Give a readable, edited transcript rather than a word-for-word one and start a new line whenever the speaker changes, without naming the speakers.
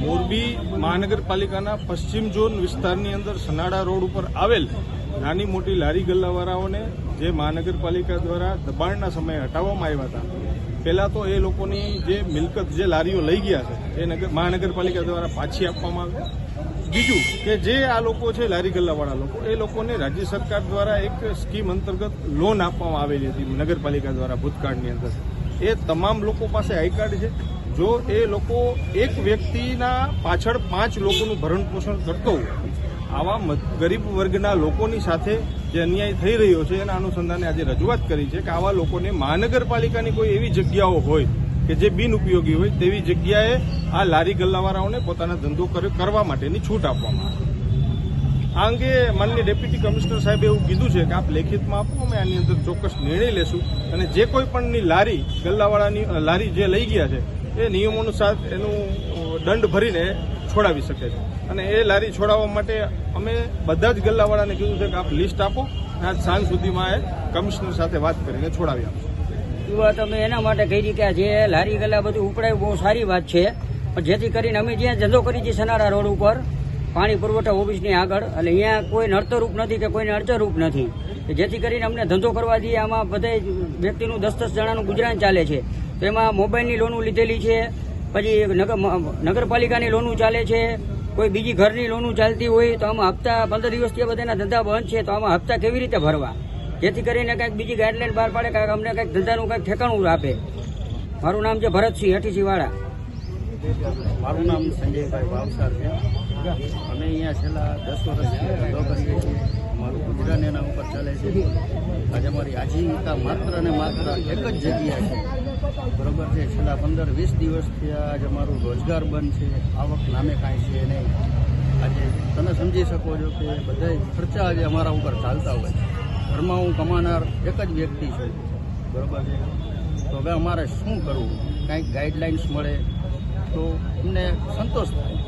મોરબી મહાનગરપાલિકાના પશ્ચિમ ઝોન વિસ્તારની અંદર સનાડા રોડ ઉપર આવેલ નાની મોટી લારી ગલ્લાવાળાઓને જે મહાનગરપાલિકા દ્વારા દબાણના સમયે હટાવવામાં આવ્યા હતા, પહેલાં તો એ લોકોની જે મિલકત જે લારીઓ લઈ ગયા છે એ મહાનગરપાલિકા દ્વારા પાછી આપવામાં આવે. બીજું કે જે આ લોકો છે લારી ગલ્લાવાળા લોકો, એ લોકોને રાજ્ય સરકાર દ્વારા એક સ્કીમ અંતર્ગત લોન આપવામાં આવેલી હતી નગરપાલિકા દ્વારા ભૂતકાળની અંદર. એ તમામ લોકો પાસે આઈ કાર્ડ છે. જો એ લોકો એક વ્યક્તિના પાછળ 5 લોકોનું ભરણ પોષણ કરતો હોય, આવા ગરીબ વર્ગના લોકોની સાથે જે અન્યાય થઈ રહ્યો છે એના અનુસંધાને આજે રજૂઆત કરી છે કે આવા લોકોને મહાનગરપાલિકાની કોઈ એવી જગ્યાઓ હોય કે જે બિનઉપયોગી હોય તેવી જગ્યાએ આ લારી ગલ્લાવાળાઓને પોતાના ધંધો કરવા માટેની છૂટ આપવામાં આવે. આ અંગે માનનીય ડેપ્યુટી કમિશનર સાહેબે એવું કીધું છે કે આપ લેખિતમાં આપો, અમે આની અંદર ચોક્કસ નિર્ણય લેશું અને જે કોઈ પણની લારી ગલ્લાવાળાની લારી જે લઈ ગયા છે એ નિયમોનુસાર એનું દંડ ભરીને છોડાવી શકે છે. અને એ લારી છોડાવવા માટે અમે બધા જ ગલ્લાવાળાને કીધું છે કે આપ લિસ્ટ આપો, આજ સાંજ સુધીમાં એ કમિશનર સાથે વાત કરીને છોડાવી આપશે.
એ વાત અમે એના માટે કહી કે જે લારી ગલ્લા બધું ઉપડાયું બહુ સારી વાત છે, પણ જેથી કરીને અમે જ્યાં ધંધો કરી છે સનારા રોડ ઉપર પાણી પુરવઠા ઓફિસની આગળ, એટલે અહીંયા કોઈ નડતરરૂપ નથી કે કોઈને અડચણરૂપ નથી, જેથી કરીને અમને ધંધો કરવા દઈએ. આમાં બધા વ્યક્તિનું 10-10 જણાનું ગુજરાન ચાલે છે. તો એમાં મોબાઈલની લોનું લીધેલી છે, પછી નગરપાલિકાની લોનું ચાલે છે, કોઈ બીજી ઘરની લોનું ચાલતી હોય. તો આમાં હપ્તા 15 દિવસથી બધાના ધંધા બંધ છે, તો આમાં હપ્તા કેવી રીતે ભરવા? જેથી કરીને કંઈક બીજી ગાઈડલાઈન બહાર પાડે, કાંઈક અમને કંઈક ધંધાનું કંઈક ઠેકાણું આપે. મારું નામ છે ભરતસિંહ હઠીસીવાળા.
મારું નામ સંજયભાઈ ભાવસાર છે. અમે અહીંયા છેલ્લા 10 વર્ષથી ધંધો કરીએ છીએ. અમારું ગુજરાન એના ઉપર ચાલે છે. આજે અમારી આજીવિકા માત્ર ને માત્ર એક જ જગ્યા છે, બરોબર છે. છેલ્લા 15-20 દિવસથી આજે અમારું રોજગાર બંધ છે, આવક નામે કાંઈ છે નહીં. આજે તમે સમજી શકો છો કે બધા ખર્ચા આજે અમારા ઉપર ચાલતા હોય. ઘરમાં હું કમાનાર એક જ વ્યક્તિ છું, બરોબર છે. તો હવે અમારે શું કરવું? કાંઈક ગાઈડલાઇન્સ મળે તો અમને સંતોષ થાય.